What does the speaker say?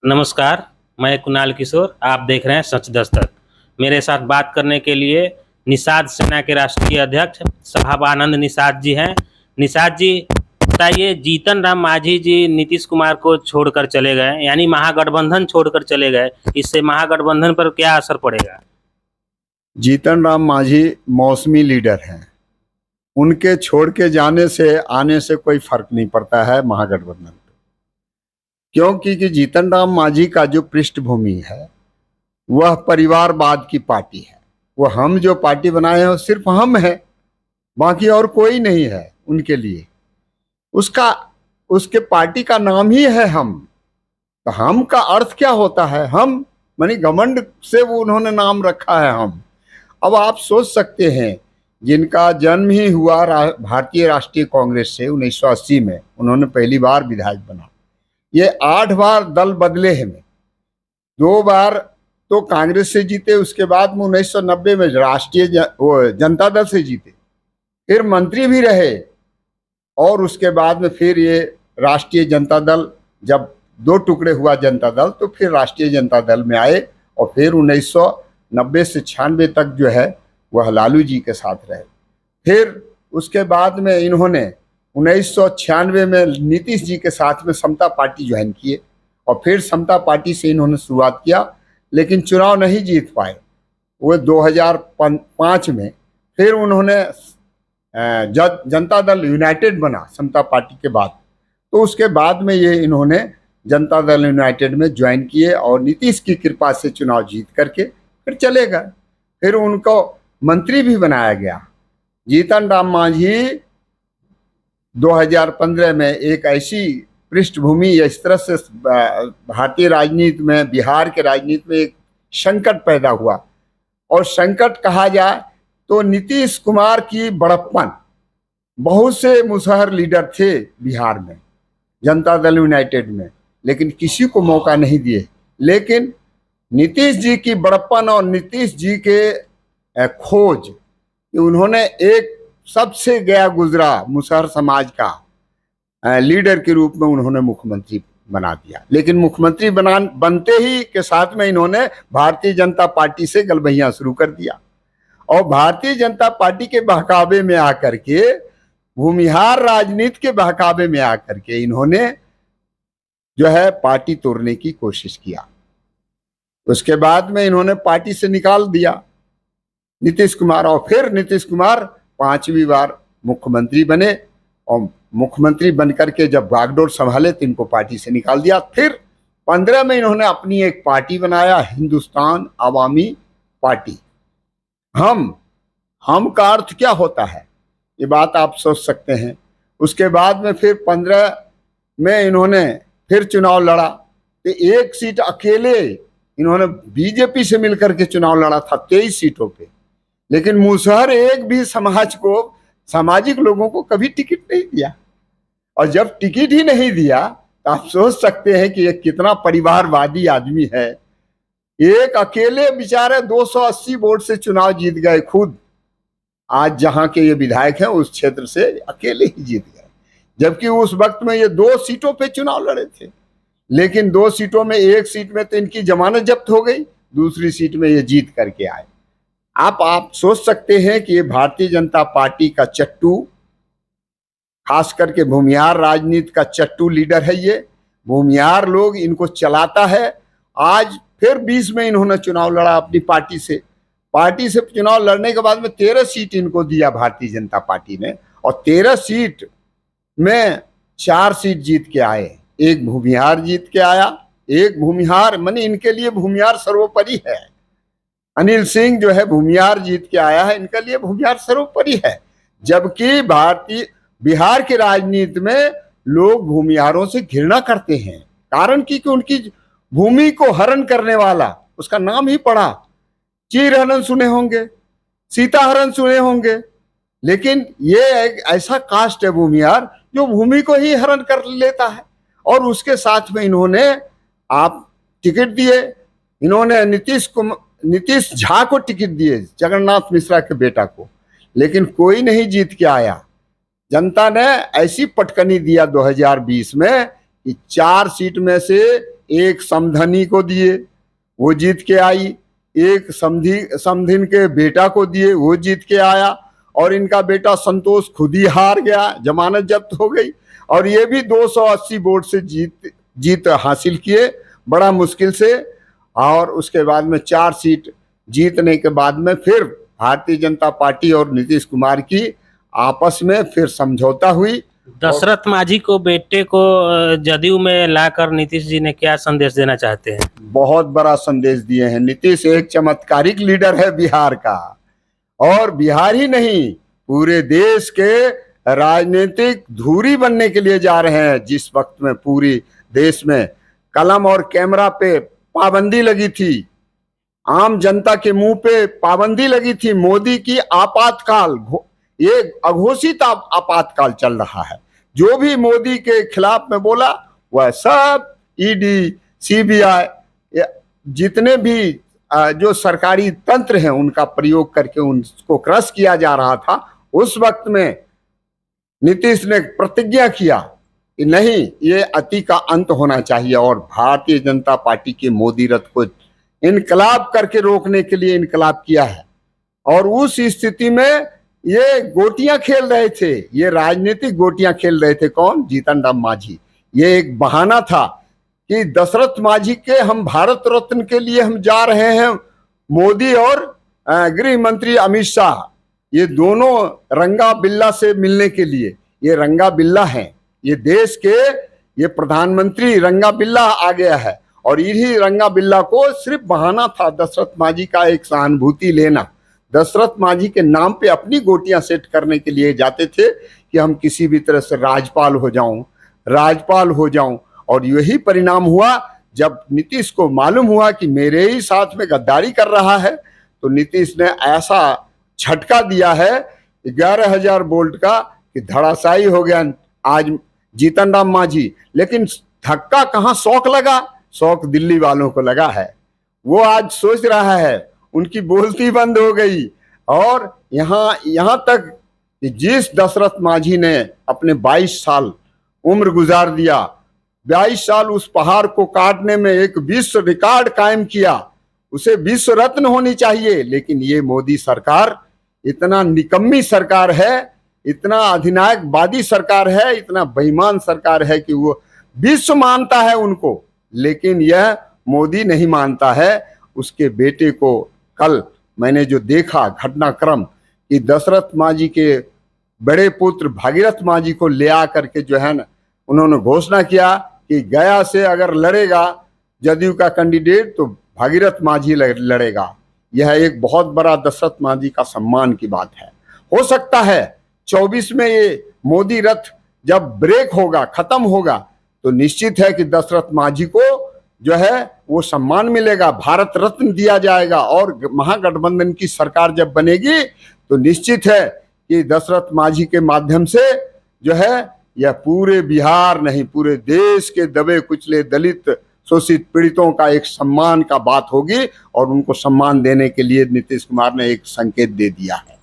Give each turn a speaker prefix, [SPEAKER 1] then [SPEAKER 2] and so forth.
[SPEAKER 1] नमस्कार। मैं कुणाल किशोर, आप देख रहे हैं सच दस्तक। मेरे साथ बात करने के लिए निषाद सेना के राष्ट्रीय अध्यक्ष शहाबानंद निषाद जी हैं। निषाद जी, बताइए, जीतन राम मांझी जी नीतीश कुमार को छोड़कर चले गए, यानी महागठबंधन छोड़कर चले गए। इससे महागठबंधन पर क्या असर पड़ेगा?
[SPEAKER 2] जीतन राम मांझी मौसमी लीडर हैं। उनके छोड़ के जाने से आने से कोई फर्क नहीं पड़ता है महागठबंधन पे, क्योंकि जीतन राम मांझी का जो पृष्ठभूमि है वह परिवारवाद की पार्टी है। वो हम जो पार्टी बनाए हैं वो सिर्फ हम हैं, बाकी और कोई नहीं है उनके लिए। उसके पार्टी का नाम ही है हम। तो हम का अर्थ क्या होता है? हम मानी घमंड से वो उन्होंने नाम रखा है हम। अब आप सोच सकते हैं, जिनका जन्म ही हुआ भारतीय राष्ट्रीय कांग्रेस से 1980 में, उन्होंने पहली बार विधायक बना। ये 8 बार दल बदले हैं। 2 बार तो कांग्रेस से जीते, उसके बाद में 1990 में राष्ट्रीय जनता दल से जीते, फिर मंत्री भी रहे, और उसके बाद में फिर ये राष्ट्रीय जनता दल, जब 2 टुकड़े हुआ जनता दल, तो फिर राष्ट्रीय जनता दल में आए, और फिर 1990 से 96 तक जो है वह लालू जी के साथ रहे। फिर उसके बाद में इन्होंने 1996 में नीतीश जी के साथ में समता पार्टी ज्वाइन किए, और फिर समता पार्टी से इन्होंने शुरुआत किया, लेकिन चुनाव नहीं जीत पाए। वो 2005 में फिर उन्होंने जनता दल यूनाइटेड बना समता पार्टी के बाद, तो उसके बाद में ये इन्होंने जनता दल यूनाइटेड में ज्वाइन किए, और नीतीश की कृपा से चुनाव जीत करके फिर चले गए। फिर उनको मंत्री भी बनाया गया। जीतन राम मांझी 2015 में एक ऐसी पृष्ठभूमि, इस तरह से भारतीय राजनीति में, बिहार के राजनीति में एक संकट पैदा हुआ, और संकट कहा जाए तो नीतीश कुमार की बड़प्पन। बहुत से मुसहर लीडर थे बिहार में जनता दल यूनाइटेड में, लेकिन किसी को मौका नहीं दिए। लेकिन नीतीश जी की बड़प्पन और नीतीश जी के खोज, उन्होंने एक सबसे गया गुजरा मुसहर समाज का लीडर के रूप में उन्होंने मुख्यमंत्री बना दिया। लेकिन मुख्यमंत्री बनते ही के साथ में इन्होंने भारतीय जनता पार्टी से गलबैया शुरू कर दिया, और भारतीय जनता पार्टी के बहकावे में आकर के, भूमिहार राजनीति के बहकावे में आकर के इन्होंने जो है पार्टी तोड़ने की कोशिश किया। उसके बाद में इन्होंने पार्टी से निकाल दिया नीतीश कुमार, और फिर नीतीश कुमार 5वीं बार मुख्यमंत्री बने, और मुख्यमंत्री बनकर के जब बागडोर संभाले तो इनको पार्टी से निकाल दिया। फिर 15 में इन्होंने अपनी एक पार्टी बनाया, हिंदुस्तान आवामी पार्टी। हम का अर्थ क्या होता है, ये बात आप सोच सकते हैं। उसके बाद में फिर 15 में इन्होंने फिर चुनाव लड़ा, तो 1 सीट अकेले इन्होंने बीजेपी से मिलकर के चुनाव लड़ा था 23 सीटों पे। लेकिन मुसहर एक भी समाज को, सामाजिक लोगों को कभी टिकट नहीं दिया, और जब टिकट ही नहीं दिया तो आप सोच सकते हैं कि ये कितना परिवारवादी आदमी है। एक अकेले बेचारे 280 वोट से चुनाव जीत गए खुद। आज जहां के ये विधायक हैं उस क्षेत्र से अकेले ही जीत गए, जबकि उस वक्त में ये 2 सीटों पे चुनाव लड़े थे। लेकिन 2 सीटों में, 1 सीट में तो इनकी जमानत जब्त हो गई, दूसरी सीट में ये जीत करके आए। आप सोच सकते हैं कि ये भारतीय जनता पार्टी का चट्टू, खास करके भूमिहार राजनीति का चट्टू लीडर है ये। भूमिहार लोग इनको चलाता है। आज फिर 20 में इन्होंने चुनाव लड़ा अपनी पार्टी से चुनाव लड़ने के बाद में 13 सीट इनको दिया भारतीय जनता पार्टी ने, और 13 सीट में 4 सीट जीत के आए। एक भूमिहार जीत के आया, एक भूमिहार मानी इनके लिए भूमिहार सर्वोपरि है। अनिल सिंह जो है भूमिहार जीत के आया है, इनके लिए भूमिहार सर्वोपरि है। जबकि बिहार की राजनीति में लोग भूमिहारों से घृणा करते हैं, कारण कि उनकी भूमि को हरण करने वाला, उसका नाम ही पड़ा। चीर हरण सुने होंगे, सीता हरण सुने होंगे, लेकिन ये एक ऐसा कास्ट है भूमिहार जो भूमि को ही हरण कर लेता है। और उसके साथ में इन्होंने आप टिकट दिए, इन्होंने नीतीश झा को टिकट दिए, जगन्नाथ मिश्रा के बेटा को, लेकिन कोई नहीं जीत के आया। जनता ने ऐसी पटकनी दिया 2020 में कि 4 सीट में से एक समधनी को दिए, वो जीत के आई, एक समधिन के बेटा को दिए, वो जीत के आया, और इनका बेटा संतोष खुद ही हार गया, जमानत जब्त हो गई, और ये भी 280 वोट से जीत हासिल किए बड़ा मुश्किल से। और उसके बाद में 4 सीट जीतने के बाद में फिर भारतीय जनता पार्टी और नीतीश कुमार की आपस में फिर समझौता हुई।
[SPEAKER 1] दशरथ मांझी को, बेटे को जदयू में लाकर नीतीश जी ने क्या संदेश देना चाहते हैं?
[SPEAKER 2] बहुत बड़ा संदेश दिए हैं। नीतीश एक चमत्कारिक लीडर है बिहार का, और बिहार ही नहीं पूरे देश के राजनीतिक धुरी बनने के लिए जा रहे हैं। जिस वक्त में पूरी देश में कलम और कैमरा पे पाबंदी लगी थी, आम जनता के मुंह पे पाबंदी लगी थी, मोदी की आपातकाल, ये अघोषित आपातकाल चल रहा है। जो भी मोदी के खिलाफ में बोला वह सब ईडी, सीबीआई, जितने भी जो सरकारी तंत्र हैं उनका प्रयोग करके उनको क्रश किया जा रहा था। उस वक्त में नीतीश ने प्रतिज्ञा किया कि नहीं, ये अति का अंत होना चाहिए, और भारतीय जनता पार्टी के मोदी रथ को इनकलाब करके रोकने के लिए इनकलाब किया है। और उस स्थिति में ये गोटियां खेल रहे थे, ये राजनीतिक गोटियां खेल रहे थे। कौन? जीतन राम मांझी। ये एक बहाना था कि दशरथ मांझी के हम भारत रत्न के लिए हम जा रहे हैं। मोदी और गृह मंत्री अमित शाह, ये दोनों रंगा बिल्ला से मिलने के लिए, ये रंगा बिल्ला हैं, ये देश के ये प्रधानमंत्री रंगा बिल्ला आ गया है। और इन्हीं रंगा बिल्ला को सिर्फ बहाना था दशरथ मांझी का एक सहानुभूति लेना। दशरथ मांझी के नाम पे अपनी गोटियां सेट करने के लिए जाते थे कि हम किसी भी तरह से राजपाल हो जाऊं। और यही परिणाम हुआ। जब नीतीश को मालूम हुआ कि मेरे ही साथ में गद्दारी कर रहा है, तो नीतीश ने ऐसा झटका दिया है 11,000 वोल्ट का कि धड़ाशायी हो गया आज जीतन राम मांझी। लेकिन धक्का कहाँ शौक लगा? शौक दिल्ली वालों को लगा है। वो आज सोच रहा है, उनकी बोलती बंद हो गई। और यहाँ तक कि जिस दशरथ मांझी ने अपने 22 साल उम्र गुजार दिया, 22 साल उस पहाड़ को काटने में एक विश्व रिकॉर्ड कायम किया, उसे विश्व रत्न होनी चाहिए। लेकिन ये मोदी सरकार इतना निकम्मी सरकार है, इतना अधिनायकवादी सरकार है, इतना बेईमान सरकार है कि वो विश्व मानता है उनको, लेकिन यह मोदी नहीं मानता है। उसके बेटे को कल मैंने जो देखा घटनाक्रम कि दशरथ मांझी के बड़े पुत्र भागीरथ मांझी को ले आकर के जो है ना, उन्होंने घोषणा किया कि गया से अगर लड़ेगा जदयू का कैंडिडेट तो भागीरथ मांझी लड़ेगा। यह एक बहुत बड़ा दशरथ मांझी का सम्मान की बात है। हो सकता है 24 में ये मोदी रथ जब ब्रेक होगा, खत्म होगा, तो निश्चित है कि दशरथ मांझी को जो है वो सम्मान मिलेगा, भारत रत्न दिया जाएगा। और महागठबंधन की सरकार जब बनेगी तो निश्चित है कि दशरथ मांझी के माध्यम से जो है यह पूरे बिहार नहीं पूरे देश के दबे कुचले दलित शोषित पीड़ितों का एक सम्मान का बात होगी। और उनको सम्मान देने के लिए नीतीश कुमार ने एक संकेत दे दिया है।